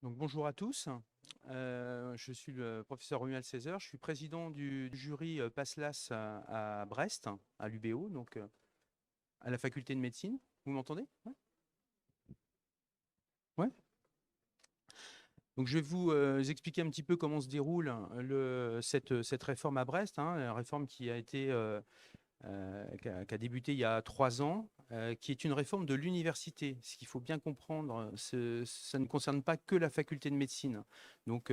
Donc, bonjour à tous. Je suis le professeur Romuald Césaire. Je suis président du jury PASLAS à Brest, à l'UBO, donc à la faculté de médecine. Vous m'entendez? Ouais. Ouais. Donc, je vais vous expliquer un petit peu comment se déroule cette réforme à Brest, hein, la réforme qui a été qui a débuté il y a 3 ans, qui est une réforme de l'université. Ce qu'il faut bien comprendre, ça ne concerne pas que la faculté de médecine. Donc,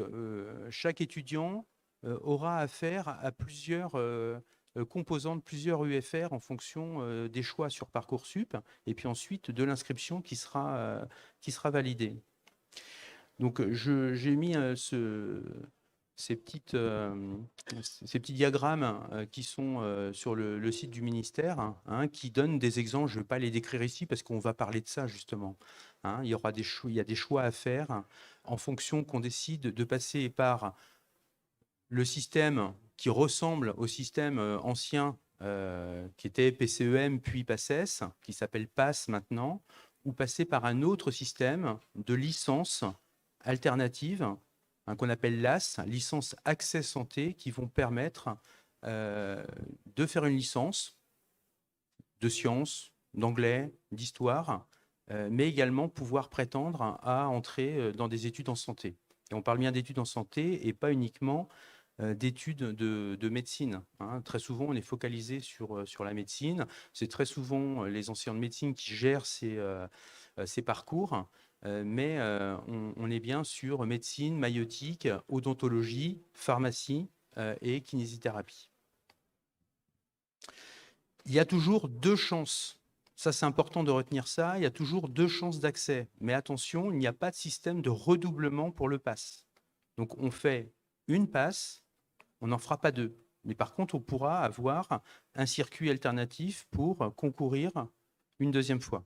chaque étudiant aura affaire à plusieurs composantes, plusieurs UFR en fonction des choix sur Parcoursup et puis ensuite de l'inscription qui sera validée. Donc, j'ai mis ces petits diagrammes qui sont sur le site du ministère, hein, qui donnent des exemples. Je ne vais pas les décrire ici parce qu'on va parler de ça justement, hein. Il y a des choix à faire en fonction qu'on décide de passer par le système qui ressemble au système ancien qui était PCEM puis PACES, qui s'appelle PASS maintenant, ou passer par un autre système de licence alternative, hein, qu'on appelle LAS, licence accès santé, qui vont permettre de faire une licence de sciences, d'anglais, d'histoire, mais également pouvoir prétendre à entrer dans des études en santé. Et on parle bien d'études en santé et pas uniquement d'études de médecine, hein. Très souvent, on est focalisé sur la médecine. C'est très souvent les enseignants de médecine qui gèrent ces parcours, mais on est bien sur médecine, maïeutique, odontologie, pharmacie et kinésithérapie. Il y a toujours deux chances. Ça, c'est important de retenir ça. Il y a toujours deux chances d'accès. Mais attention, il n'y a pas de système de redoublement pour le pass. Donc, on fait une passe, on n'en fera pas deux. Mais par contre, on pourra avoir un circuit alternatif pour concourir une deuxième fois.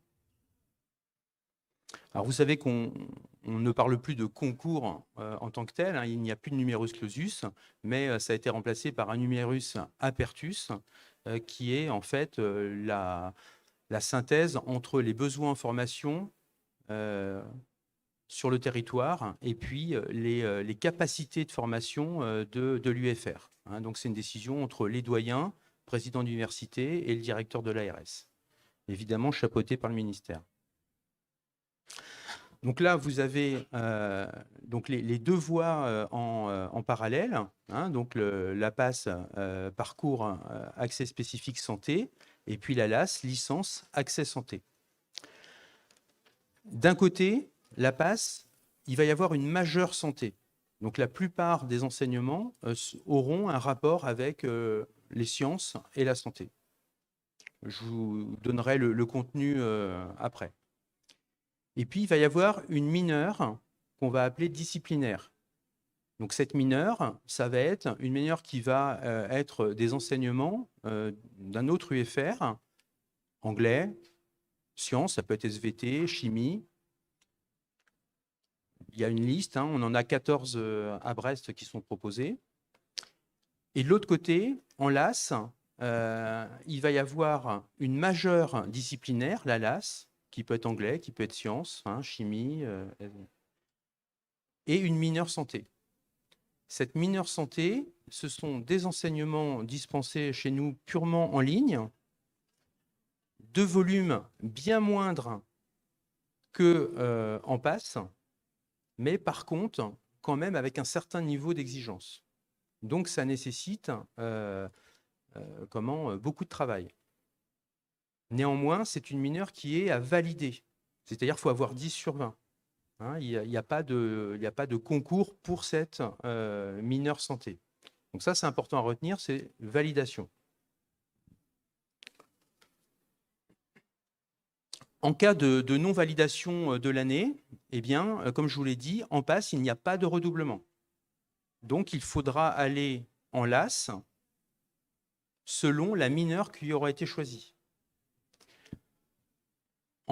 Alors, vous savez qu'on ne parle plus de concours en tant que tel, hein. Il n'y a plus de numerus clausus, mais ça a été remplacé par un numerus apertus, qui est en fait la synthèse entre les besoins en formation sur le territoire et puis les capacités de formation de l'UFR. Hein. Donc, c'est une décision entre les doyens, président d'université, et le directeur de l'ARS, évidemment chapeauté par le ministère. Donc là, vous avez donc les deux voies en parallèle, hein, donc la PASS parcours accès spécifique santé, et puis la LAS licence accès santé. D'un côté, la PASS, il va y avoir une majeure santé. Donc la plupart des enseignements auront un rapport avec les sciences et la santé. Je vous donnerai le contenu après. Et puis, il va y avoir une mineure qu'on va appeler disciplinaire. Donc, cette mineure, ça va être une mineure qui va être des enseignements d'un autre UFR, anglais, sciences, ça peut être SVT, chimie. Il y a une liste, hein, on en a 14 à Brest qui sont proposés. Et de l'autre côté, en LAS, il va y avoir une majeure disciplinaire, la LAS, qui peut être anglais, qui peut être sciences, hein, chimie, et une mineure santé. Cette mineure santé, ce sont des enseignements dispensés chez nous purement en ligne, de volume bien moindre qu'en PASS, mais par contre, quand même avec un certain niveau d'exigence. Donc, ça nécessite beaucoup de travail. Néanmoins, c'est une mineure qui est à valider, c'est-à-dire qu'il faut avoir 10 sur 20. Hein, il n'y a pas de concours pour cette mineure santé. Donc ça, c'est important à retenir, c'est validation. En cas de non-validation de l'année, eh bien, comme je vous l'ai dit, en PASS, il n'y a pas de redoublement. Donc, il faudra aller en LAS selon la mineure qui aura été choisie.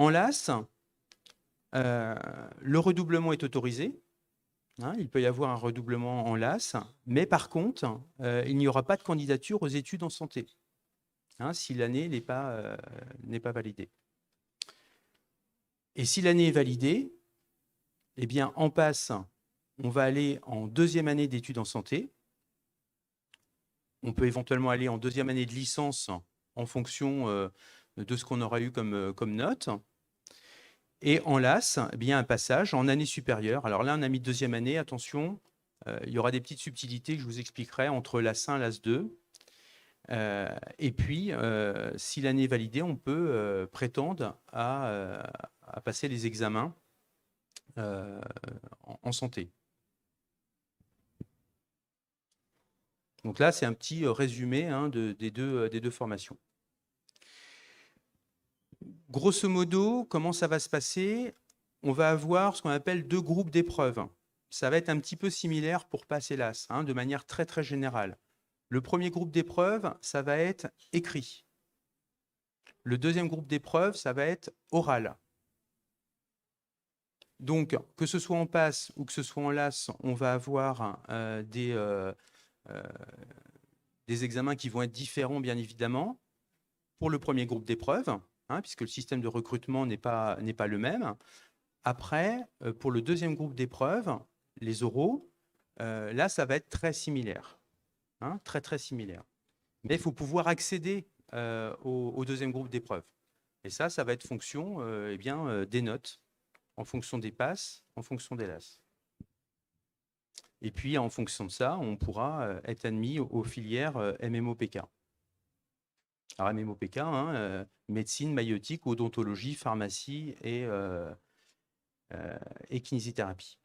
En LAS, le redoublement est autorisé. Hein, il peut y avoir un redoublement en LAS, mais par contre, il n'y aura pas de candidature aux études en santé, hein, si l'année n'est pas validée. Et si l'année est validée, eh bien, en passe, on va aller en deuxième année d'études en santé. On peut éventuellement aller en deuxième année de licence en fonction de ce qu'on aura eu comme note. Et en LAS, eh bien, un passage en année supérieure. Alors là, on a mis deuxième année, attention, il y aura des petites subtilités que je vous expliquerai entre LAS 1 et LAS 2. Et puis, si l'année est validée, on peut prétendre à passer les examens en santé. Donc là, c'est un petit résumé des deux formations. Grosso modo, comment ça va se passer? On va avoir ce qu'on appelle 2 groupes d'épreuves. Ça va être un petit peu similaire pour passer LAS, de manière très très générale. Le premier groupe d'épreuves, ça va être écrit. Le deuxième groupe d'épreuves, ça va être oral. Donc, que ce soit en PASS ou que ce soit en LAS, on va avoir des examens qui vont être différents, bien évidemment, pour le premier groupe d'épreuves, puisque le système de recrutement n'est pas le même. Après, pour le deuxième groupe d'épreuves, les oraux, là, ça va être très similaire. Très, très similaire. Mais il faut pouvoir accéder au deuxième groupe d'épreuves. Et ça va être fonction des notes, en fonction des passes, en fonction des LAS. Et puis, en fonction de ça, on pourra être admis aux filières MMOPK. Alors, MMOPK, médecine, maïeutique, odontologie, pharmacie et kinésithérapie.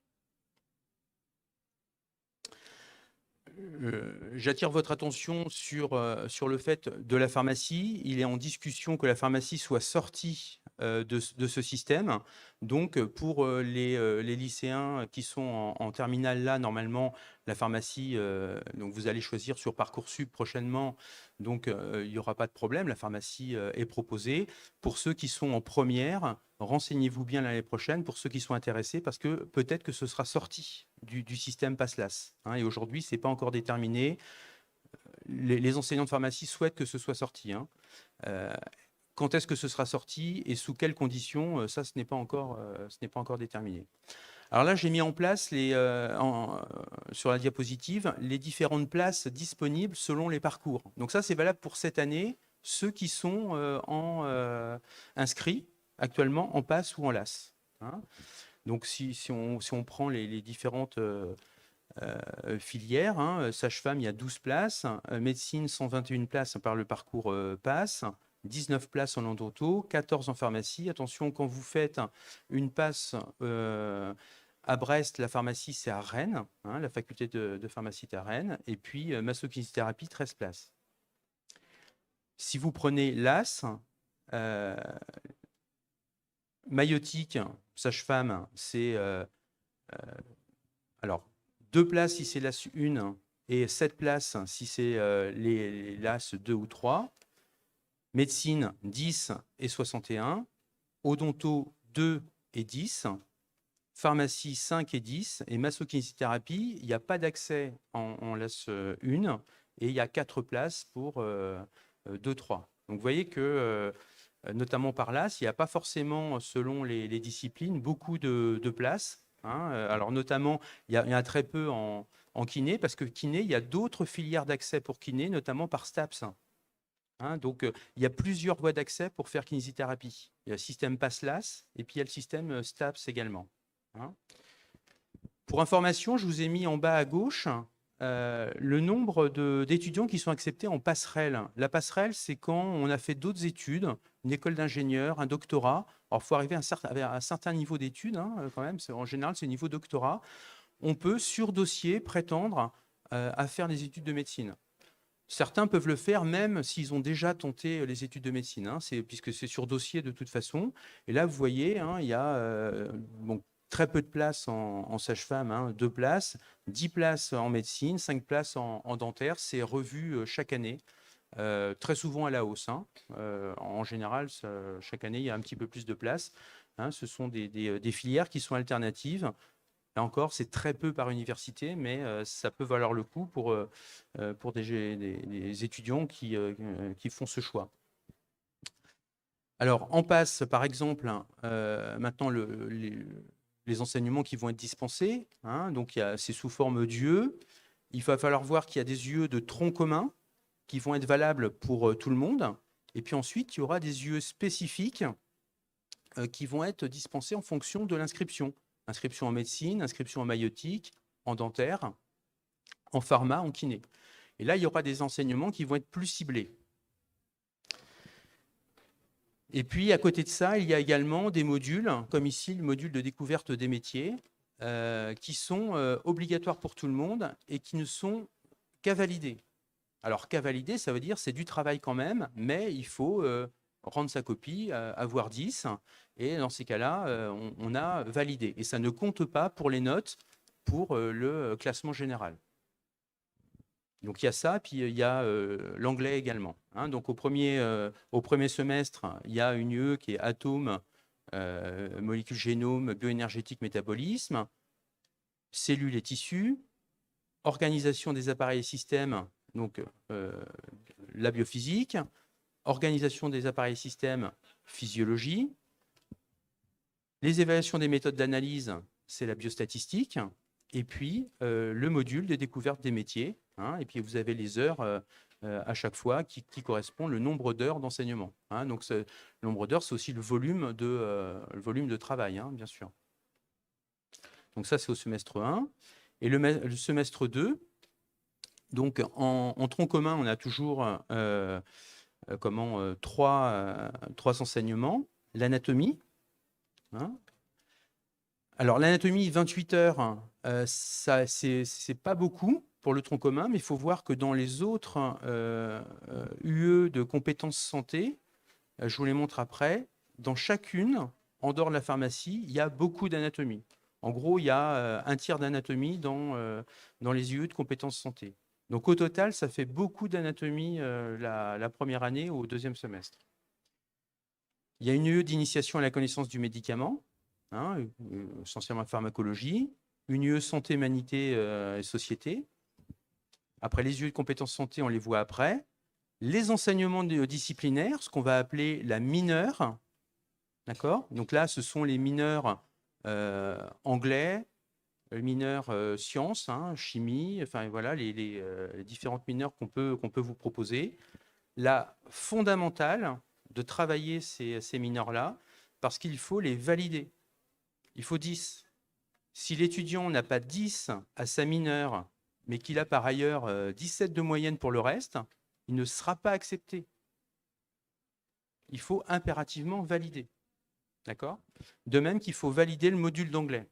J'attire votre attention sur le fait de la pharmacie. Il est en discussion que la pharmacie soit sortie de ce système. Donc, pour les lycéens qui sont en terminale, là, normalement, la pharmacie, donc vous allez choisir sur Parcoursup prochainement. Donc, il n'y aura pas de problème. La pharmacie est proposée. Pour ceux qui sont en première, renseignez-vous bien l'année prochaine pour ceux qui sont intéressés, parce que peut-être que ce sera sorti du système PASSLAS. Et aujourd'hui, ce n'est pas encore déterminé. Les enseignants de pharmacie souhaitent que ce soit sorti. Quand est-ce que ce sera sorti et sous quelles conditions, ça, ce n'est pas encore déterminé. Alors là, j'ai mis en place sur la diapositive les différentes places disponibles selon les parcours. Donc ça, c'est valable pour cette année, ceux qui sont inscrits actuellement en PASS ou en LAS. Donc si on prend les différentes filières, sage-femme, il y a 12 places, médecine, 121 places par le parcours PASS, 19 places en endotto, 14 en pharmacie. Attention, quand vous faites une passe à Brest, la pharmacie, c'est à Rennes, la faculté de pharmacie est à Rennes, et puis masso-kinésithérapie, 13 places. Si vous prenez l'AS, maïeutique, sage-femme, c'est alors 2 places si c'est l'AS 1 et 7 places si c'est les LAS 2 ou 3. Médecine, 10 et 61. Odonto, 2 et 10. Pharmacie, 5 et 10. Et masso-kinésithérapie, il n'y a pas d'accès en LAS 1 et il y a 4 places pour 2-3. Donc vous voyez que, notamment par LAS, il n'y a pas forcément, selon les disciplines, beaucoup de places. Alors notamment, il y a très peu en kiné, parce que kiné, il y a d'autres filières d'accès pour kiné, notamment par STAPS. Donc, il y a plusieurs voies d'accès pour faire kinésithérapie. Il y a le système PASS-LAS et puis il y a le système STAPS également. Pour information, je vous ai mis en bas à gauche le nombre d'étudiants qui sont acceptés en passerelle. La passerelle, c'est quand on a fait d'autres études, une école d'ingénieur, un doctorat. Alors, il faut arriver à un certain niveau d'études, quand même. En général, c'est le niveau doctorat. On peut, sur dossier, prétendre à faire des études de médecine. Certains peuvent le faire même s'ils ont déjà tenté les études de médecine, puisque c'est sur dossier de toute façon. Et là, vous voyez, il y a très peu de places en sage-femme, 2 places, 10 places en médecine, 5 places en dentaire. C'est revu chaque année, très souvent à la hausse. En général, chaque année, il y a un petit peu plus de places. Ce sont des filières qui sont alternatives. Là encore, c'est très peu par université, mais ça peut valoir le coup pour des étudiants qui font ce choix. Alors, en passe, par exemple, maintenant, les enseignements qui vont être dispensés. Donc, c'est sous forme d'UE. Il va falloir voir qu'il y a des UE de tronc commun qui vont être valables pour tout le monde. Et puis ensuite, il y aura des UE spécifiques qui vont être dispensés en fonction de l'inscription. Inscription en médecine, inscription en maïeutique, en dentaire, en pharma, en kiné. Et là, il y aura des enseignements qui vont être plus ciblés. Et puis, à côté de ça, il y a également des modules, comme ici, le module de découverte des métiers, qui sont obligatoires pour tout le monde et qui ne sont qu'à valider. Alors, qu'à valider, ça veut dire c'est du travail quand même, mais il faut rendre sa copie, avoir 10, et dans ces cas-là, on a validé. Et ça ne compte pas pour les notes pour le classement général. Donc il y a ça, puis il y a l'anglais également. Donc au premier semestre, il y a une UE qui est atome, molécules, génome, bioénergétique, métabolisme, cellules et tissus, organisation des appareils et systèmes, donc la biophysique, organisation des appareils et systèmes, physiologie, les évaluations des méthodes d'analyse, c'est la biostatistique, et puis le module de découverte des métiers, et puis vous avez les heures à chaque fois qui correspondent le nombre d'heures d'enseignement. Donc le nombre d'heures, c'est aussi le volume de travail, bien sûr. Donc ça, c'est au semestre 1. Et le semestre 2, donc en tronc commun, on a toujours trois enseignements. L'anatomie. Alors l'anatomie, 28 heures, c'est pas beaucoup pour le tronc commun, mais il faut voir que dans les autres UE de compétences santé, je vous les montre après, dans chacune, en dehors de la pharmacie, il y a beaucoup d'anatomie. En gros, il y a un tiers d'anatomie dans les UE de compétences santé. Donc au total, ça fait beaucoup d'anatomie la première année au deuxième semestre. Il y a une UE d'initiation à la connaissance du médicament, essentiellement pharmacologie, une UE santé, humanité et société. Après les UE de compétences santé, on les voit après. Les enseignements disciplinaires, ce qu'on va appeler la mineure. D'accord ? Donc là, ce sont les mineurs anglais, les mineurs sciences, chimie, enfin voilà, les différentes mineurs qu'on peut vous proposer. La fondamentale de travailler ces mineurs-là, parce qu'il faut les valider. Il faut 10. Si l'étudiant n'a pas 10 à sa mineure, mais qu'il a par ailleurs 17 de moyenne pour le reste, il ne sera pas accepté. Il faut impérativement valider. D'accord ? De même qu'il faut valider le module d'anglais.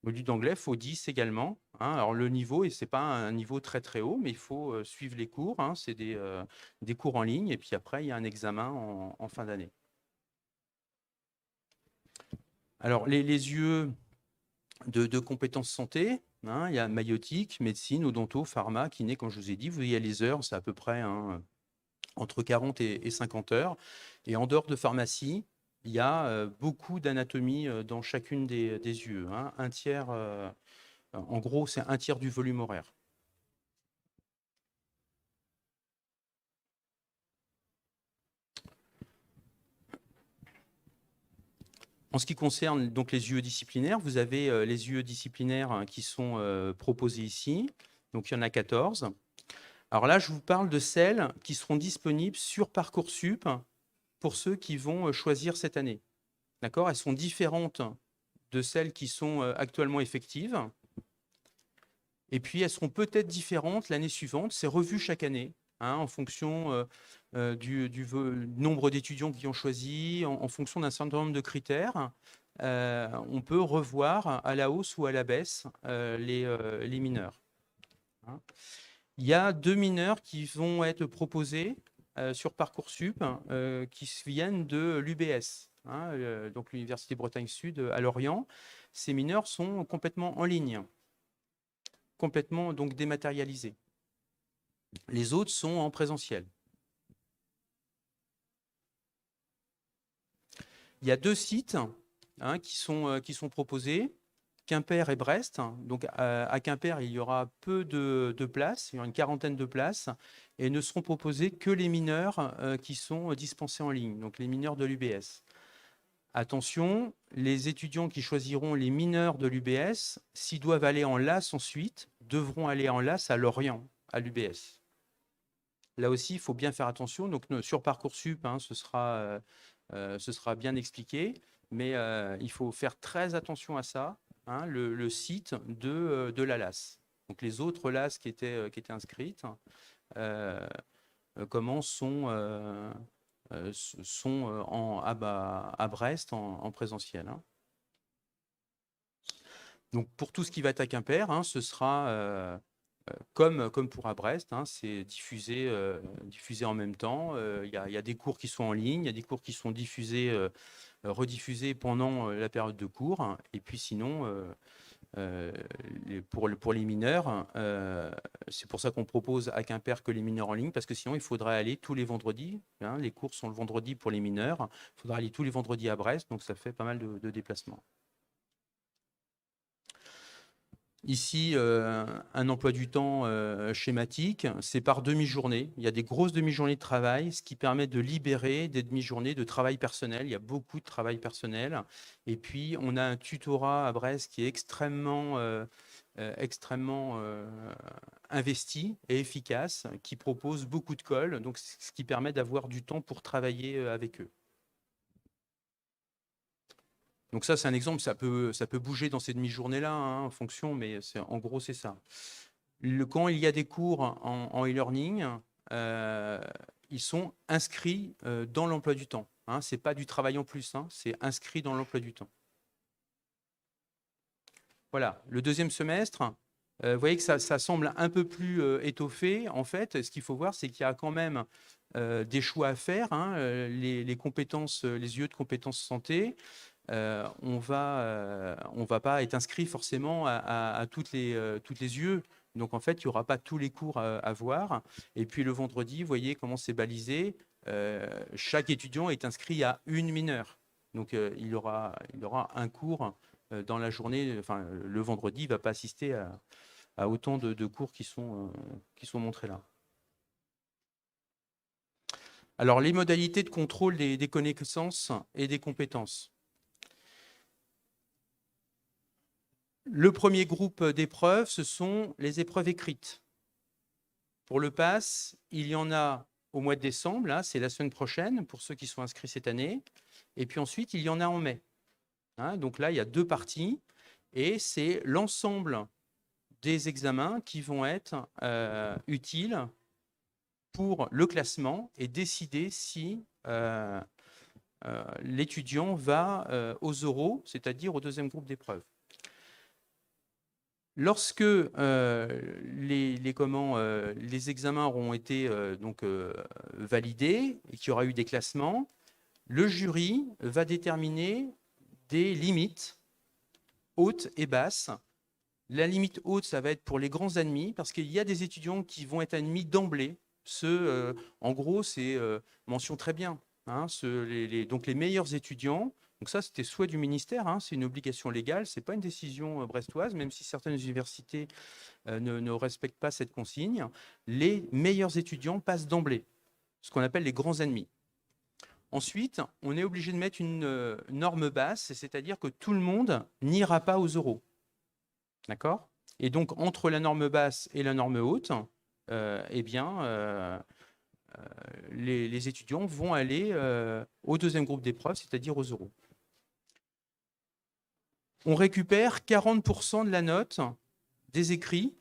Le module d'anglais, il faut 10 également. Alors le niveau, ce n'est pas un niveau très très haut, mais il faut suivre les cours. C'est des cours en ligne, et puis après, il y a un examen en fin d'année. Alors les UE de compétences santé, il y a maïeutique, médecine, odonto, pharma, kiné, comme je vous ai dit. Vous voyez les heures, c'est à peu près entre 40 et 50 heures. Et en dehors de pharmacie, il y a beaucoup d'anatomie dans chacune des UE. Un tiers, en gros, c'est un tiers du volume horaire. En ce qui concerne donc les UE disciplinaires, vous avez les UE disciplinaires qui sont proposés ici. Donc il y en a 14. Alors là, je vous parle de celles qui seront disponibles sur Parcoursup pour ceux qui vont choisir cette année. D'accord ? Elles sont différentes de celles qui sont actuellement effectives. Et puis, elles seront peut-être différentes l'année suivante. C'est revu chaque année, en fonction du nombre d'étudiants qui ont choisi, en fonction d'un certain nombre de critères. On peut revoir à la hausse ou à la baisse les mineurs. Il y a 2 mineurs qui vont être proposés sur Parcoursup qui viennent de l'UBS, donc l'Université Bretagne Sud à Lorient. Ces mineurs sont complètement en ligne, complètement donc dématérialisés. Les autres sont en présentiel. Il y a 2 sites qui sont proposés, Quimper et Brest. Donc à Quimper, il y aura peu de places, il y aura une quarantaine de places, et ne seront proposés que les mineurs qui sont dispensés en ligne, donc les mineurs de l'UBS. Attention, les étudiants qui choisiront les mineurs de l'UBS, s'ils doivent aller en LAS ensuite, devront aller en LAS à Lorient, à l'UBS. Là aussi, il faut bien faire attention. Donc, sur Parcoursup, hein, ce sera bien expliqué, mais il faut faire très attention à ça, hein, le site de la LAS. Donc, les autres LAS qui étaient inscrites, comment sont à Brest en présentiel. Hein. Donc, pour tout ce qui va être à Quimper, hein, ce sera comme pour à Brest, hein, c'est diffusé en même temps. Il y a des cours qui sont en ligne, il y a des cours qui sont rediffusés pendant la période de cours. Et puis sinon, pour les mineurs, c'est pour ça qu'on propose à Quimper que les mineurs en ligne, parce que sinon, il faudrait aller tous les vendredis. Hein, les cours sont le vendredi pour les mineurs. Il faudra aller tous les vendredis à Brest, donc ça fait pas mal de déplacements. Ici, un emploi du temps schématique, c'est par demi-journée. Il y a des grosses demi-journées de travail, ce qui permet de libérer des demi-journées de travail personnel. Il y a beaucoup de travail personnel. Et puis, on a un tutorat à Brest qui est extrêmement investi et efficace, qui propose beaucoup de cols, donc ce qui permet d'avoir du temps pour travailler avec eux. Donc ça, c'est un exemple, ça peut bouger dans ces demi-journées-là, hein, en fonction, mais en gros, c'est ça. Quand il y a des cours en e-learning, ils sont inscrits dans l'emploi du temps. Hein, ce n'est pas du travail en plus, hein, c'est inscrit dans l'emploi du temps. Voilà, le deuxième semestre, vous voyez que ça semble un peu plus étoffé. En fait, ce qu'il faut voir, c'est qu'il y a quand même des choix à faire. Hein, les compétences, les UE de compétences santé, on va pas être inscrit forcément à toutes les UE. Donc, en fait, il n'y aura pas tous les cours à voir. Et puis, le vendredi, vous voyez comment c'est balisé. Chaque étudiant est inscrit à une mineure. Donc, il aura un cours dans la journée. Enfin, le vendredi, il ne va pas assister à autant de cours qui sont montrés là. Alors, les modalités de contrôle des connaissances et des compétences. Le premier groupe d'épreuves, ce sont les épreuves écrites. Pour le PASS, il y en a au mois de décembre, là, c'est la semaine prochaine, pour ceux qui sont inscrits cette année. Et puis ensuite, il y en a en mai. Hein, donc là, il y a 2 parties. Et c'est l'ensemble des examens qui vont être utiles pour le classement et décider si l'étudiant va aux oraux, c'est-à-dire au deuxième groupe d'épreuves. Lorsque les examens auront été validés et qu'il y aura eu des classements, le jury va déterminer des limites hautes et basses. La limite haute, ça va être pour les grands admis, parce qu'il y a des étudiants qui vont être admis d'emblée. En gros, c'est mention très bien. Hein, donc les meilleurs étudiants. Donc ça, c'était souhait du ministère, hein, c'est une obligation légale, ce n'est pas une décision brestoise, même si certaines universités ne respectent pas cette consigne. Les meilleurs étudiants passent d'emblée, ce qu'on appelle les grands admis. Ensuite, on est obligé de mettre une norme basse, c'est-à-dire que tout le monde n'ira pas aux oraux. D'accord ? Et donc, entre la norme basse et la norme haute, les étudiants vont aller au deuxième groupe d'épreuves, c'est-à-dire aux oraux. On récupère 40% de la note des écrits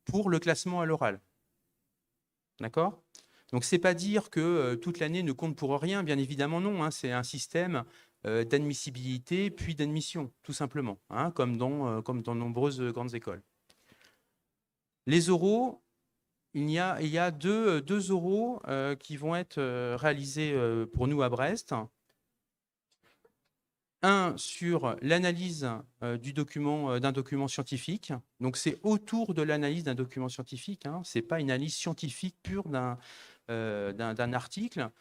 pour le classement à l'oral. D'accord ? Donc, ce n'est pas dire que toute l'année ne compte pour rien, bien évidemment non. Hein, c'est un système d'admissibilité puis d'admission, tout simplement, hein, comme dans nombreuses grandes écoles. Les oraux, il y a deux oraux qui vont être réalisés pour nous à Brest. Un sur l'analyse d'un document scientifique. Donc, c'est autour de l'analyse d'un document scientifique. Hein. Ce n'est pas une analyse scientifique pure d'un article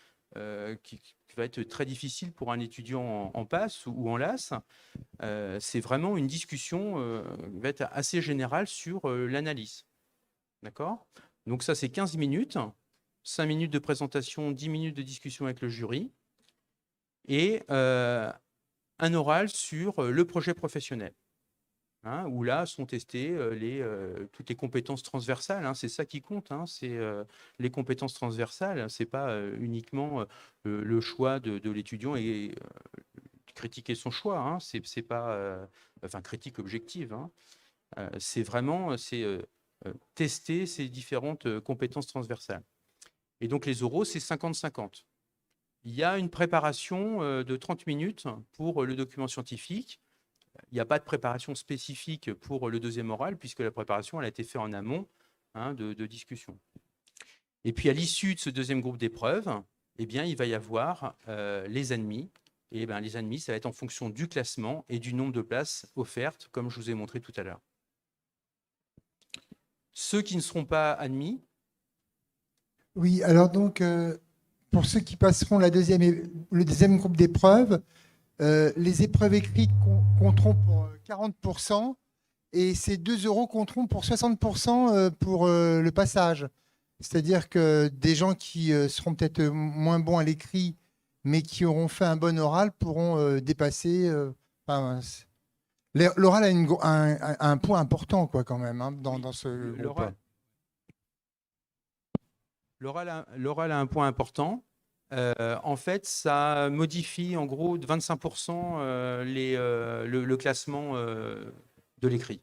qui va être très difficile pour un étudiant en PASS ou en LAS. C'est vraiment une discussion qui va être assez générale sur l'analyse. D'accord ? Donc, ça, c'est 15 minutes. 5 minutes de présentation, 10 minutes de discussion avec le jury. Et un oral sur le projet professionnel. Où là sont testées toutes les compétences transversales. C'est ça qui compte, c'est les compétences transversales. C'est pas uniquement le choix de l'étudiant et critiquer son choix. C'est pas, enfin, critique objective. C'est vraiment tester ces différentes compétences transversales. Et donc les oraux, c'est 50-50. Il y a une préparation de 30 minutes pour le document scientifique. Il n'y a pas de préparation spécifique pour le deuxième oral, puisque la préparation elle a été faite en amont de discussion. Et puis, à l'issue de ce deuxième groupe d'épreuves, eh bien, il va y avoir les admis. Et les admis, ça va être en fonction du classement et du nombre de places offertes, comme je vous ai montré tout à l'heure. Ceux qui ne seront pas admis. Oui, alors donc, pour ceux qui passeront le deuxième groupe d'épreuves, les épreuves écrites compteront pour 40% et ces 2 euros compteront pour 60% pour le passage. C'est-à-dire que des gens qui seront peut-être moins bons à l'écrit, mais qui auront fait un bon oral, pourront dépasser. L'oral a un point important, quoi, quand même, dans ce groupe. L'oral a un point important. En fait, ça modifie en gros de 25% le classement de l'écrit.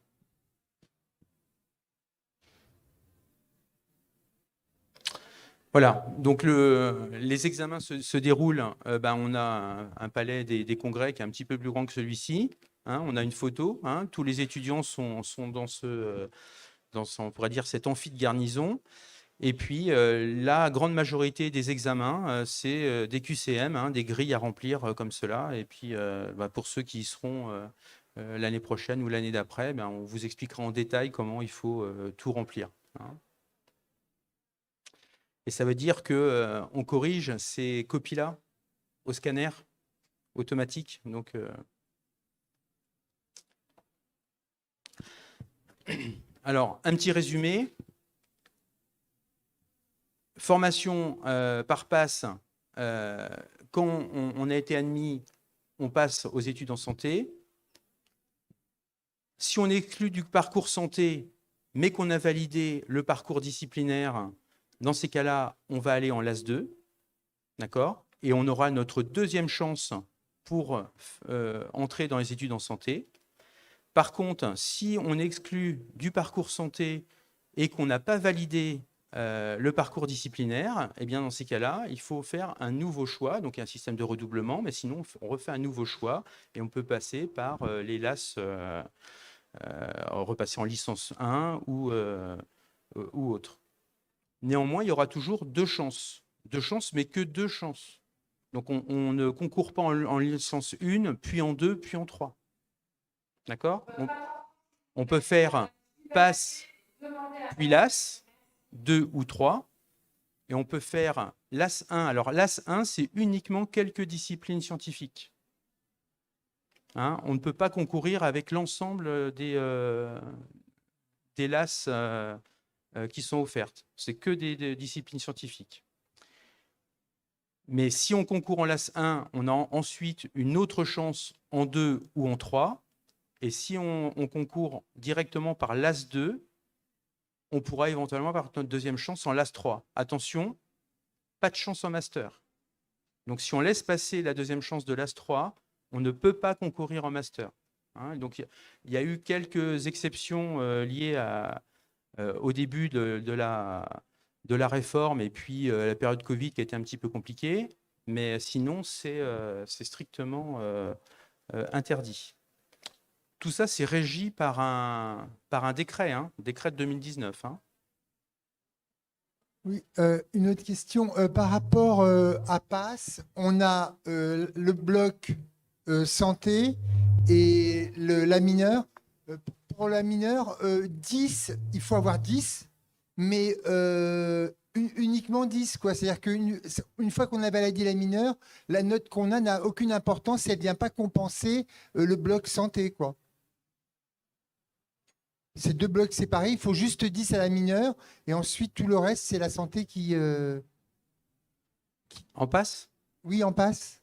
Voilà, donc les examens se déroulent. On a un palais des congrès qui est un petit peu plus grand que celui-ci. On a une photo. Tous les étudiants sont dans on pourrait dire, cet amphi de garnison. Et puis, la grande majorité des examens, c'est des QCM, des grilles à remplir comme cela. Et puis, pour ceux qui y seront l'année prochaine ou l'année d'après, on vous expliquera en détail comment il faut tout remplir. Et ça veut dire qu'on corrige ces copies-là au scanner automatique. Donc, alors, un petit résumé. Formation par passe. Quand on a été admis, on passe aux études en santé. Si on est exclu du parcours santé, mais qu'on a validé le parcours disciplinaire, dans ces cas-là, on va aller en LAS 2, d'accord ? Et on aura notre deuxième chance pour entrer dans les études en santé. Par contre, si on est exclu du parcours santé et qu'on n'a pas validé le parcours disciplinaire, eh bien dans ces cas-là, il faut faire un nouveau choix, donc un système de redoublement, mais sinon on refait un nouveau choix et on peut passer par les LAS, repasser en licence 1 ou autre. Néanmoins, il y aura toujours deux chances, mais que deux chances. Donc on ne concourt pas en licence 1, puis en 2, puis en 3. D'accord ? On peut faire passe, puis LAS, 2 ou 3. Et on peut faire LAS 1. Alors, LAS 1, c'est uniquement quelques disciplines scientifiques. On ne peut pas concourir avec l'ensemble des LAS qui sont offertes. C'est que des disciplines scientifiques. Mais si on concourt en LAS 1, on a ensuite une autre chance en 2 ou en 3. Et si on concourt directement par LAS 2, on pourra éventuellement avoir notre deuxième chance en LAS 3. Attention, pas de chance en master. Donc, si on laisse passer la deuxième chance de LAS 3, on ne peut pas concourir en master. Donc, il y a eu quelques exceptions liées au début de la réforme et puis la période Covid qui a été un petit peu compliquée. Mais sinon, c'est strictement interdit. Tout ça, c'est régi par un décret, décret de 2019. Oui, une autre question. Par rapport à PASS, on a le bloc santé et la mineure. Pour la mineure, 10, il faut avoir 10, mais uniquement 10, quoi. C'est-à-dire qu'une fois qu'on a validé la mineure, la note qu'on a n'a aucune importance, elle ne vient pas compenser le bloc santé, quoi. Ces deux blocs séparés, il faut juste 10 à la mineure, et ensuite tout le reste, c'est la santé qui... En passe ? Oui, en passe.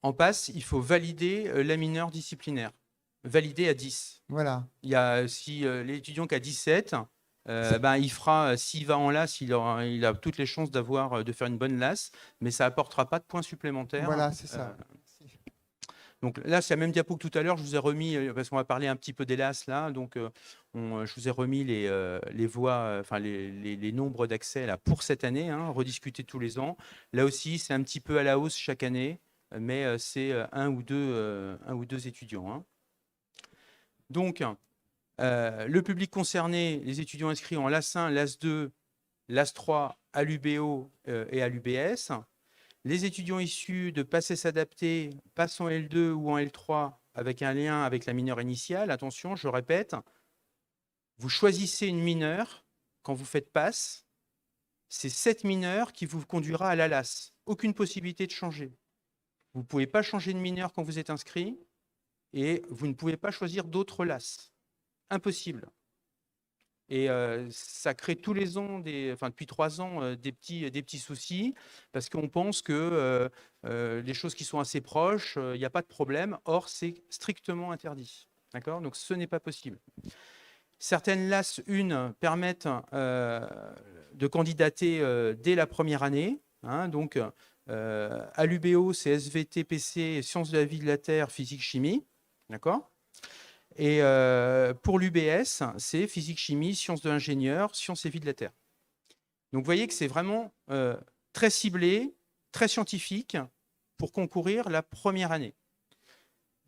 En passe, il faut valider la mineure disciplinaire. Valider à 10. Voilà. Si l'étudiant qui a 17, ben, il fera, s'il va en LAS, il a toutes les chances de faire une bonne LAS, mais ça apportera pas de points supplémentaires. Voilà, c'est ça. Donc là, c'est la même diapo que tout à l'heure. Je vous ai remis, parce qu'on va parler un petit peu des LAS là, donc je vous ai remis les voies, enfin les nombres d'accès là pour cette année, hein, rediscutés tous les ans. Là aussi, c'est un petit peu à la hausse chaque année, mais c'est un ou deux étudiants, hein. Donc, le public concerné, les étudiants inscrits en LAS1, LAS2, LAS3, à l'UBO et à l'UBS. Les étudiants issus de PACES adaptés, passent en L2 ou en L3 avec un lien avec la mineure initiale. Attention, je répète, vous choisissez une mineure quand vous faites PASS. C'est cette mineure qui vous conduira à la LAS. Aucune possibilité de changer. Vous ne pouvez pas changer de mineure quand vous êtes inscrit et vous ne pouvez pas choisir d'autres LAS. Impossible. Et ça crée tous les ans, depuis 3 ans, des petits soucis, parce qu'on pense que les choses qui sont assez proches, il n'y a pas de problème. Or, c'est strictement interdit. D'accord? Donc, ce n'est pas possible. Certaines LAS 1 permettent de candidater dès la première année, hein. Donc, à l'UBO, c'est SVT, PC, sciences de la vie de la Terre, physique, chimie. D'accord? Et pour l'UBS, c'est physique, chimie, sciences de l'ingénieur, sciences et vie de la Terre. Donc vous voyez que c'est vraiment très ciblé, très scientifique pour concourir la première année.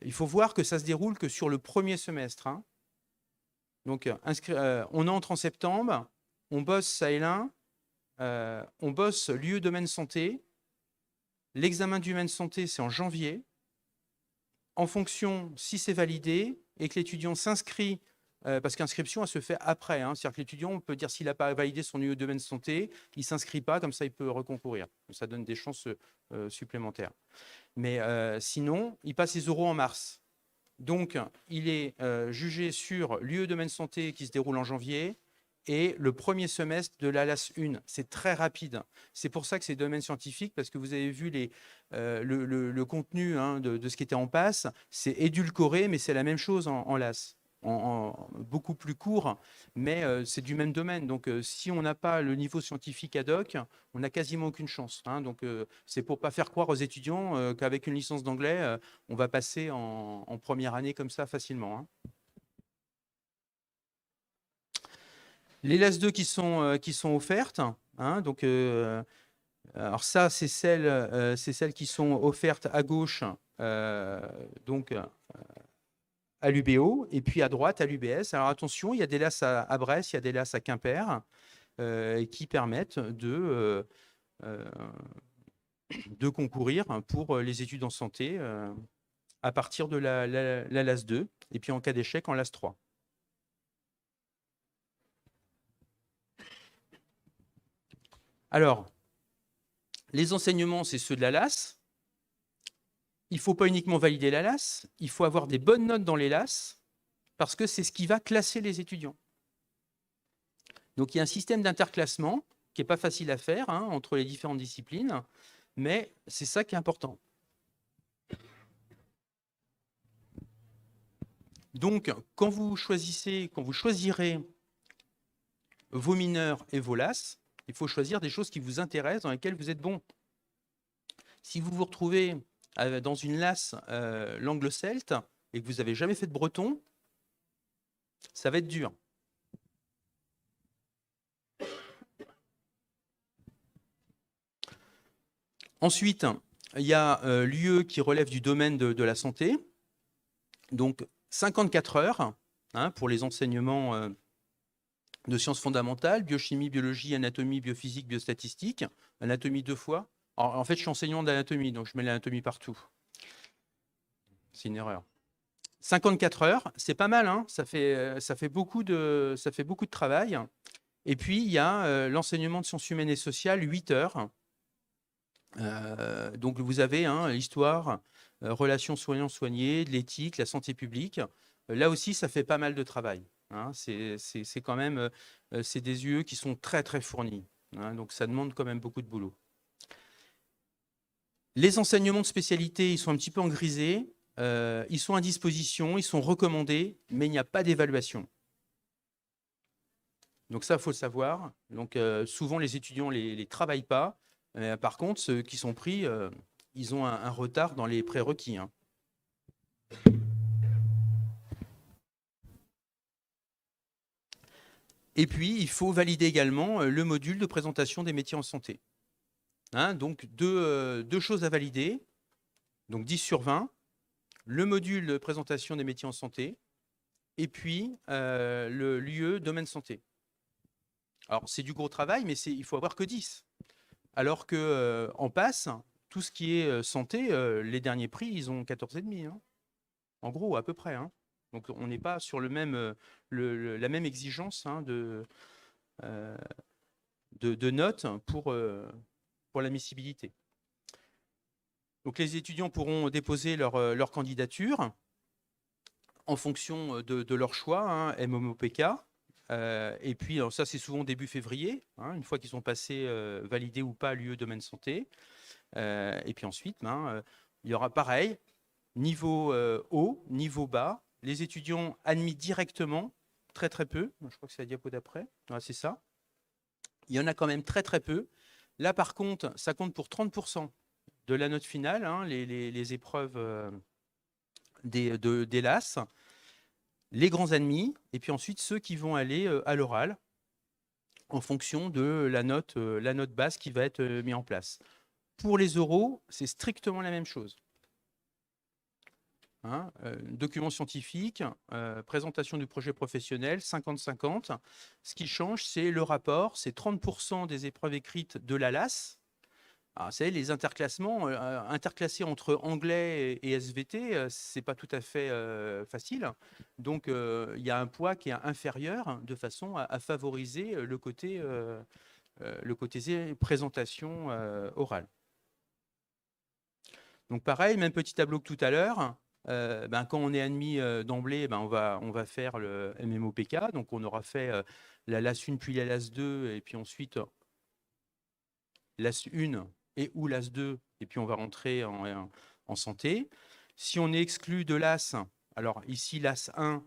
Il faut voir que ça se déroule que sur le premier semestre, hein. Donc on entre en septembre, on bosse ça et là, on bosse lieu domaine santé. L'examen du domaine santé, c'est en janvier. En fonction, si c'est validé et que l'étudiant s'inscrit, parce qu'inscription, elle se fait après, hein. C'est-à-dire que l'étudiant, on peut dire s'il n'a pas validé son UE domaine santé, il ne s'inscrit pas, comme ça il peut reconcourir. Ça donne des chances supplémentaires. Mais sinon, il passe les oraux en mars. Donc, il est jugé sur l'UE domaine santé qui se déroule en janvier et le premier semestre de la LAS 1. C'est très rapide. C'est pour ça que c'est domaine scientifique, parce que vous avez vu le contenu, hein, de ce qui était en passe. C'est édulcoré, mais c'est la même chose en LAS. Beaucoup plus court, mais c'est du même domaine. Donc, si on n'a pas le niveau scientifique ad hoc, on n'a quasiment aucune chance, hein. Donc, c'est pour ne pas faire croire aux étudiants qu'avec une licence d'anglais, on va passer en première année comme ça facilement, hein. Les LAS2 qui sont offertes, hein, donc, alors ça, c'est celles qui sont offertes à gauche, donc à l'UBO, et puis à droite à l'UBS. Alors attention, il y a des LAS à Brest, il y a des LAS à Quimper, qui permettent de concourir pour les études en santé à partir de la LAS 2, et puis en cas d'échec, en LAS 3. Alors, les enseignements, c'est ceux de la LAS. Il ne faut pas uniquement valider la LAS, il faut avoir des bonnes notes dans les LAS, parce que c'est ce qui va classer les étudiants. Donc, il y a un système d'interclassement qui n'est pas facile à faire, hein, entre les différentes disciplines, mais c'est ça qui est important. Donc, quand vous choisirez vos mineurs et vos LAS, il faut choisir des choses qui vous intéressent, dans lesquelles vous êtes bon. Si vous vous retrouvez dans une LAS l'anglo-celte et que vous n'avez jamais fait de breton, ça va être dur. Ensuite, il y a l'UE qui relève du domaine de la santé. Donc, 54 heures, hein, pour les enseignements de sciences fondamentales, biochimie, biologie, anatomie, biophysique, biostatistique. Anatomie 2 fois. Alors, en fait, je suis enseignant d'anatomie, donc je mets l'anatomie partout. C'est une erreur. 54 heures, c'est pas mal, hein, ça fait beaucoup de travail. Et puis, il y a l'enseignement de sciences humaines et sociales, 8 heures. Donc, vous avez, hein, l'histoire, relations soignants-soignés, de l'éthique, la santé publique. Là aussi, ça fait pas mal de travail, hein. C'est quand même c'est des UE qui sont très, très fournis, hein, donc ça demande quand même beaucoup de boulot. Les enseignements de spécialité, ils sont un petit peu en grisé. Ils sont à disposition, ils sont recommandés, mais il n'y a pas d'évaluation. Donc ça, il faut le savoir. Donc souvent, les étudiants ne les travaillent pas. Par contre, ceux qui sont pris, ils ont un retard dans les prérequis. Hein. Et puis, il faut valider également le module de présentation des métiers en santé. Hein, donc, deux choses à valider. Donc, 10 sur 20. Le module de présentation des métiers en santé. Et puis, l'UE domaine santé. Alors, c'est du gros travail, mais il faut avoir que 10. Alors qu'en passe, tout ce qui est santé, les derniers prix, ils ont 14,5. Hein. En gros, à peu près. Hein. Donc, on n'est pas sur la même exigence hein, de notes pour l'admissibilité. Donc, les étudiants pourront déposer leur candidature en fonction de leur choix, hein, MMOPK. Et puis, alors ça, c'est souvent début février, hein, une fois qu'ils sont passés validés ou pas à l'UE domaine santé. Et puis ensuite, il y aura pareil, niveau haut, niveau bas. Les étudiants admis directement, très très peu. Je crois que c'est la diapo d'après. Ouais, c'est ça. Il y en a quand même très très peu. Là, par contre, ça compte pour 30% de la note finale, hein, les épreuves des LAS, les grands admis, et puis ensuite ceux qui vont aller à l'oral en fonction de la note base qui va être mise en place. Pour les oraux, c'est strictement la même chose. Hein, document scientifique, présentation du projet professionnel, 50-50. Ce qui change, c'est le rapport, c'est 30% des épreuves écrites de la LAS. Alors, vous savez, les interclassements, interclasser entre anglais et SVT, c'est pas tout à fait facile. Donc, il y a un poids qui est inférieur de façon à favoriser le côté présentation orale. Donc, pareil, même petit tableau que tout à l'heure. Quand on est admis d'emblée, on va faire le MMOPK. Donc, on aura fait la LAS 1 puis la LAS 2 et puis ensuite LAS 1 et ou LAS 2 et puis on va rentrer en santé. Si on est exclu de LAS, alors ici LAS 1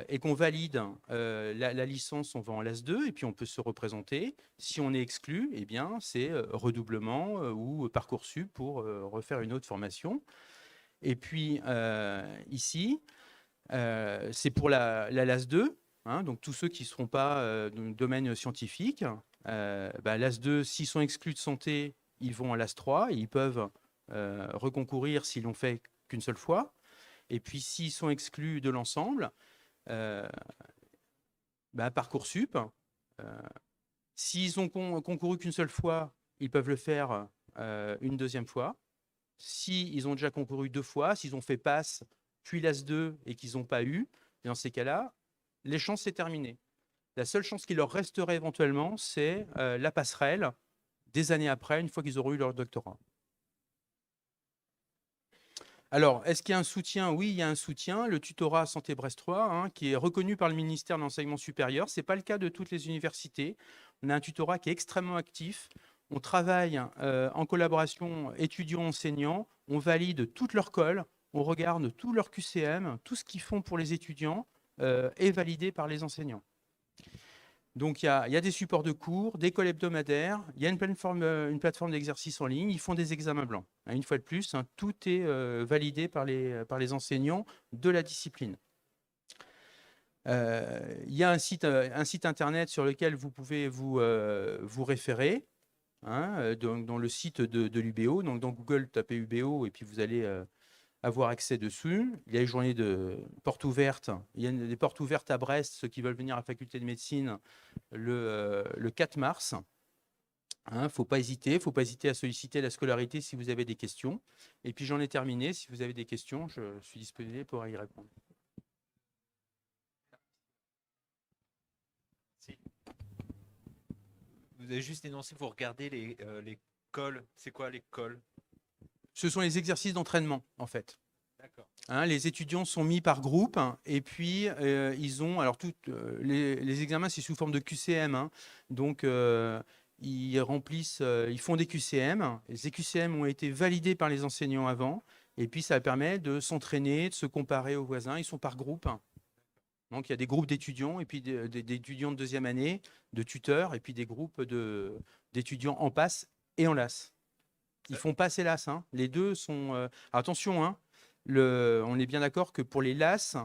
et qu'on valide la licence, on va en LAS 2 et puis on peut se représenter. Si on est exclu, eh bien c'est redoublement ou Parcoursup pour refaire une autre formation. Et puis ici, c'est pour la LAS 2, hein, donc tous ceux qui ne seront pas dans le domaine scientifique. LAS 2, s'ils sont exclus de santé, ils vont à LAS 3 et ils peuvent reconcourir s'ils l'ont fait qu'une seule fois. Et puis s'ils sont exclus de l'ensemble, Parcoursup, s'ils ont concouru qu'une seule fois, ils peuvent le faire une deuxième fois. S'ils ont déjà concouru 2 fois, s'ils ont fait passe, puis LAS 2 et qu'ils n'ont pas eu, dans ces cas-là, les chances, c'est terminé. La seule chance qui leur resterait éventuellement, c'est la passerelle des années après, une fois qu'ils auront eu leur doctorat. Alors, est-ce qu'il y a un soutien? Oui, il y a un soutien. Le tutorat Santé Brest 3, hein, qui est reconnu par le ministère de l'Enseignement supérieur. Ce n'est pas le cas de toutes les universités. On a un tutorat qui est extrêmement actif. On travaille en collaboration étudiants-enseignants. On valide toutes leurs cols. On regarde tout leur QCM. Tout ce qu'ils font pour les étudiants est validé par les enseignants. Donc, il y a des supports de cours, des cols hebdomadaires, il y a une plateforme d'exercice en ligne, ils font des examens blancs. Une fois de plus, hein, tout est validé par les enseignants de la discipline. Il y a un site internet sur lequel vous pouvez vous référer, hein, dans le site de l'UBO. Donc, dans Google, tapez UBO et puis vous allez avoir accès dessus. Il y a les journées de portes ouvertes. Il y a des portes ouvertes à Brest, ceux qui veulent venir à la faculté de médecine, le 4 mars. Il ne faut pas hésiter à solliciter la scolarité si vous avez des questions. Et puis j'en ai terminé. Si vous avez des questions, je suis disponible pour y répondre. Vous avez juste énoncé, vous regardez les cols. C'est quoi les cols? Ce sont les exercices d'entraînement, en fait. D'accord. Hein, les étudiants sont mis par groupe et puis ils ont... Alors, les examens, c'est sous forme de QCM. Hein, donc, ils remplissent, ils font des QCM. Les QCM ont été validés par les enseignants avant, et puis ça permet de s'entraîner, de se comparer aux voisins. Ils sont par groupe. Donc il y a des groupes d'étudiants, et puis d'étudiants de deuxième année, de tuteurs, et puis des groupes d'étudiants en passe et en LAS. Ils font passe et LAS, hein. Les deux sont. Attention, hein, on est bien d'accord que pour les LAS,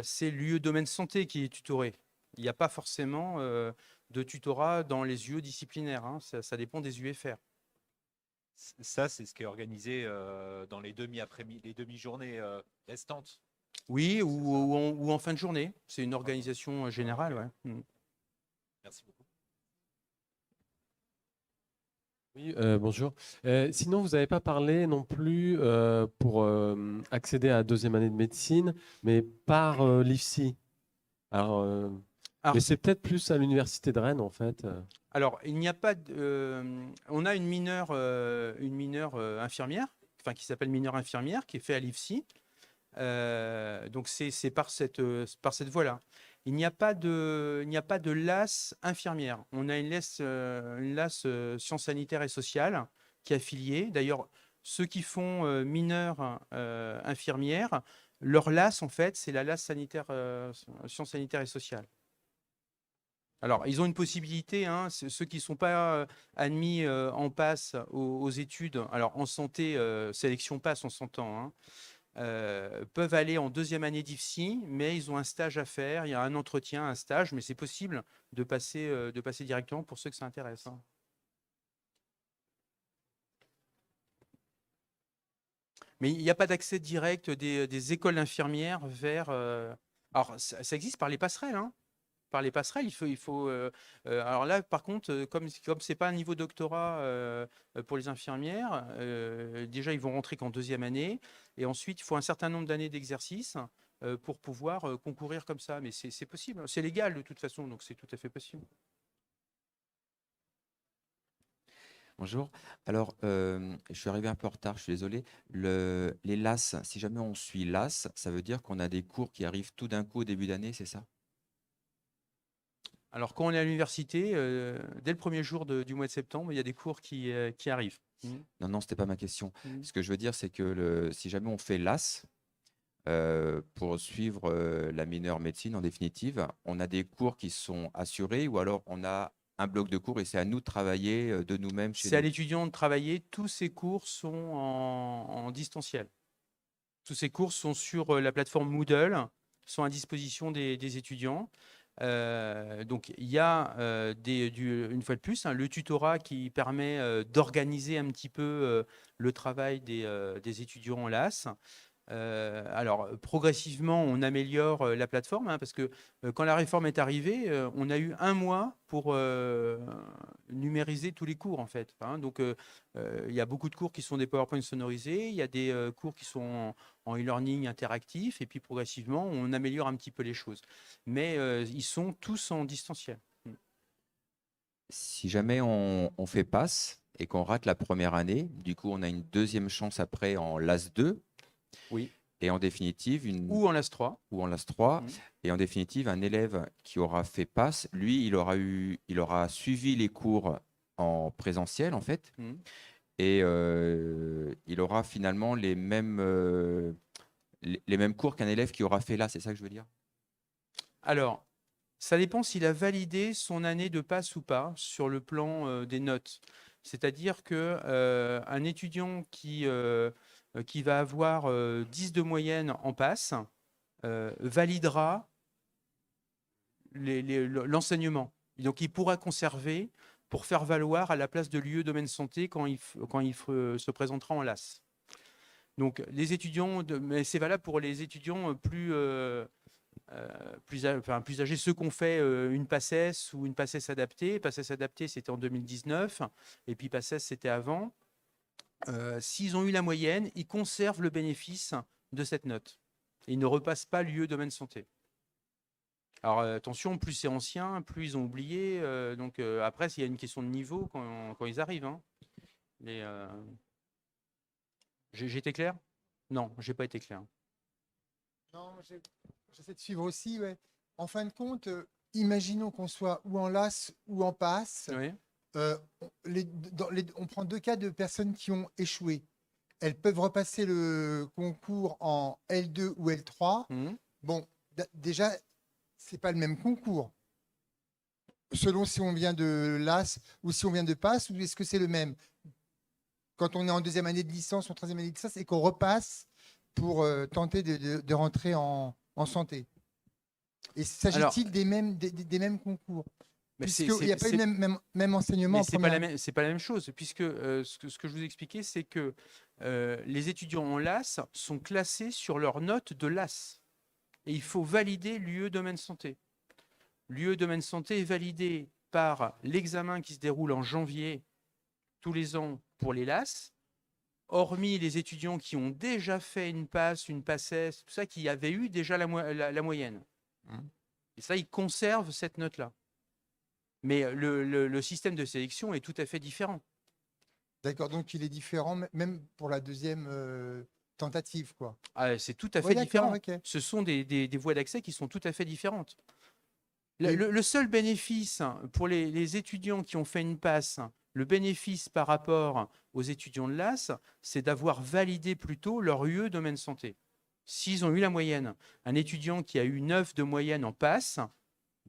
c'est l'UE domaine santé qui est tutoré. Il n'y a pas forcément de tutorat dans les UE disciplinaires, hein. Ça dépend des UFR. Ça, c'est ce qui est organisé dans les les demi-journées restantes. Oui, ou en fin de journée. C'est une organisation générale, ouais. Merci beaucoup. Oui, bonjour. Sinon, vous n'avez pas parlé non plus pour accéder à la deuxième année de médecine, mais par l'IFSI. Alors, mais c'est peut-être plus à l'université de Rennes, en fait. Alors, il n'y a pas on a une mineure infirmière, enfin qui s'appelle mineure infirmière, qui est fait à l'IFSI. Donc c'est par cette voie-là. Il n'y a pas de LAS infirmière. On a une LAS sciences sanitaires et sociales qui est affiliée. D'ailleurs, ceux qui font mineurs infirmières, leur LAS en fait, c'est la LAS sanitaire, sciences sanitaires et sociales. Alors, ils ont une possibilité, hein, ceux qui ne sont pas admis en passe aux études, alors en santé, sélection passe, on s'entend, hein, peuvent aller en deuxième année d'IFSI, mais ils ont un stage à faire, il y a un entretien, un stage, mais c'est possible de passer directement pour ceux que ça intéresse, hein. Mais il n'y a pas d'accès direct des écoles infirmières vers... Alors, ça existe par les passerelles, hein. Par les passerelles, alors là, par contre, comme c'est pas un niveau doctorat pour les infirmières, déjà ils vont rentrer qu'en deuxième année, et ensuite il faut un certain nombre d'années d'exercice pour pouvoir concourir comme ça. Mais c'est possible, c'est légal de toute façon, donc c'est tout à fait possible. Bonjour. Alors, je suis arrivé un peu en retard, je suis désolé. Les LAS, si jamais on suit LAS, ça veut dire qu'on a des cours qui arrivent tout d'un coup au début d'année, c'est ça? Alors quand on est à l'université, dès le premier jour du mois de septembre, il y a des cours qui arrivent. Non, non, c'était pas ma question. Mhm. Ce que je veux dire, c'est que si jamais on fait LAS, pour suivre la mineure médecine, en définitive, on a des cours qui sont assurés ou alors on a un bloc de cours et c'est à nous de travailler de nous-mêmes chez C'est à nous. l'étudiant de travailler. Tous ces cours sont en distanciel. Tous ces cours sont sur la plateforme Moodle, sont à disposition des étudiants. Donc, il y a une fois de plus, hein, le tutorat qui permet d'organiser un petit peu le travail des étudiants en LAS. Alors, progressivement, on améliore la plateforme, hein, parce que quand la réforme est arrivée, on a eu un mois pour numériser tous les cours, en fait, hein. Donc, il y a beaucoup de cours qui sont des PowerPoint sonorisés, il y a des cours qui sont en e-learning interactif, et puis progressivement, on améliore un petit peu les choses. Mais ils sont tous en distanciel. Si jamais on fait passe et qu'on rate la première année, du coup, on a une deuxième chance après en LAS 2. Oui. Et en définitive, Ou en LAS 3. Ou en LAS 3. Mhm. Et en définitive, un élève qui aura fait passe, lui, il aura suivi les cours en présentiel, en fait. Mhm. Et il aura finalement les mêmes cours qu'un élève qui aura fait là, c'est ça que je veux dire? Alors, ça dépend s'il a validé son année de passe ou pas sur le plan des notes. C'est-à-dire que un étudiant qui va avoir 10 de moyenne en passe validera l'enseignement. Donc, il pourra conserver pour faire valoir à la place de l'UE domaine santé quand il se présentera en LAS. Donc, les étudiants, mais c'est valable pour les étudiants plus âgés, ceux qui ont fait une PACES ou une PACES adaptée. PACES adaptée, c'était en 2019, et puis PACES, c'était avant. S'ils ont eu la moyenne, ils conservent le bénéfice de cette note. Ils ne repassent pas l'UE domaine santé. Alors attention, plus c'est ancien, plus ils ont oublié. Donc après, il y a une question de niveau quand ils arrivent, hein. J'ai été clair? Non, j'ai pas été clair. Non, j'essaie de suivre aussi. Ouais. En fin de compte, imaginons qu'on soit ou en LAS ou en passe. Oui. On prend 2 cas de personnes qui ont échoué. Elles peuvent repasser le concours en L2 ou L3. Mhm. Bon, déjà, c'est pas le même concours. Selon si on vient de LAS ou si on vient de PASS, ou est-ce que c'est le même? Quand on est en 2e année de licence ou en 3e année de licence et qu'on repasse pour tenter de rentrer en santé. Et Alors, s'agit-il des mêmes concours? mais Puisqu'il n'y a pas eu le même enseignement mais en c'est pas première. c'est pas la même chose, puisque ce que je vous expliquais, c'est que les étudiants en LAS sont classés sur leurs notes de LAS. Et il faut valider l'UE domaine santé. L'UE domaine santé est validé par l'examen qui se déroule en janvier tous les ans pour les LAS, hormis les étudiants qui ont déjà fait une PASS, une PASSES, tout ça, qui avaient eu déjà la moyenne. Et ça, ils conservent cette note-là. Mais le système de sélection est tout à fait différent. D'accord, donc il est différent, même pour la 2e tentative, quoi. Ah, c'est tout à Oui, fait d'accord, différent. ok. Ce sont des voies d'accès qui sont tout à fait différentes. Mais- Le seul bénéfice pour les étudiants qui ont fait une passe, le bénéfice par rapport aux étudiants de l'AS, c'est d'avoir validé plutôt leur UE domaine santé. S'ils ont eu la moyenne, un étudiant qui a eu 9 de moyenne en passe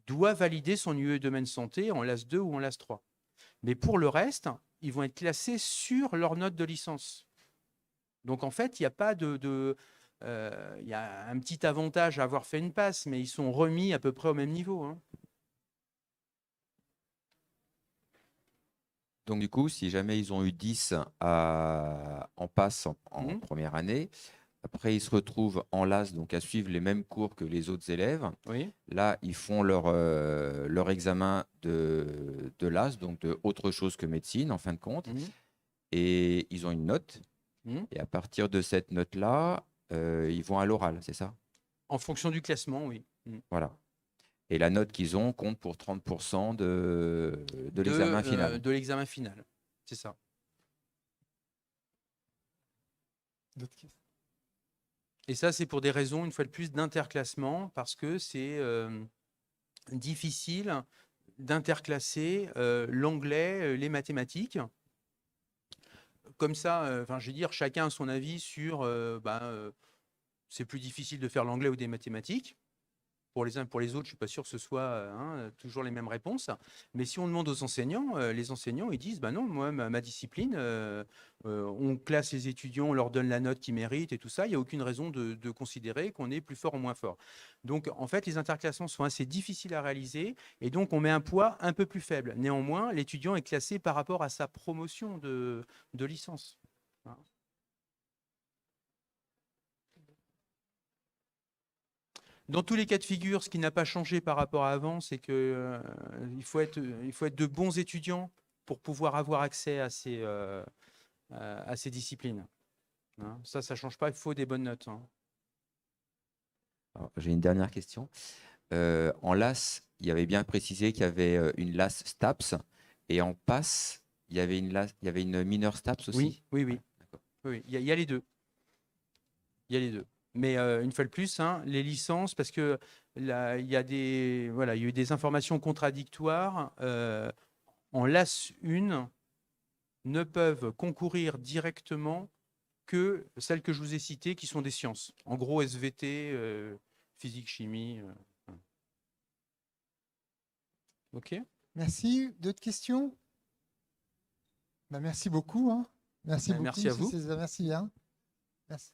doit valider son UE domaine santé en LAS 2 ou en LAS 3. Mais pour le reste, ils vont être classés sur leur note de licence. Donc en fait, il n'y a pas il y a un petit avantage à avoir fait une passe, mais ils sont remis à peu près au même niveau, hein. Donc, du coup, si jamais ils ont eu 10 en passe en Mhm. première année, après, ils se retrouvent en LAS, donc à suivre les mêmes cours que les autres élèves. Oui. Là, ils font leur examen de LAS, donc de autre chose que médecine, en fin de compte. Mhm. Et ils ont une note. Mhm. Et à partir de cette note-là, ils vont à l'oral, c'est ça? En fonction du classement, oui. Mhm. Voilà. Et la note qu'ils ont compte pour 30% de l'examen final. De l'examen final, c'est ça. D'autres questions? Et ça, c'est pour des raisons, une fois de plus, d'interclassement, parce que c'est difficile d'interclasser l'anglais, les mathématiques. Comme ça, enfin, je veux dire, chacun a son avis sur c'est plus difficile de faire l'anglais ou des mathématiques. Pour les uns et pour les autres, je ne suis pas sûr que ce soit toujours les mêmes réponses. Mais si on demande aux enseignants, les enseignants, ils disent, bah non, moi, ma discipline, on classe les étudiants, on leur donne la note qu'ils méritent et tout ça. Il n'y a aucune raison de considérer qu'on est plus fort ou moins fort. Donc, en fait, les interclassements sont assez difficiles à réaliser et donc on met un poids un peu plus faible. Néanmoins, l'étudiant est classé par rapport à sa promotion de licence. Voilà. Dans tous les cas de figure, ce qui n'a pas changé par rapport à avant, c'est que il faut être de bons étudiants pour pouvoir avoir accès à ces disciplines. Hein, ça ne change pas, il faut des bonnes notes. Hein. Alors, j'ai une dernière question. En LAS, il y avait bien précisé qu'il y avait une LAS STAPS. Et en PASS, il y avait une mineure STAPS aussi? Oui, oui, oui. Ouais, d'accord. Oui, il y a les deux. Il y a les deux. Mais une fois de plus, hein, les licences, parce que là, il y a il y a eu des informations contradictoires. En LAS 1, ne peuvent concourir directement que celles que je vous ai citées, qui sont des sciences. En gros, SVT, physique, chimie. OK. Merci. D'autres questions? Merci beaucoup, hein. Merci beaucoup, Merci à monsieur vous. César. Merci bien. Merci.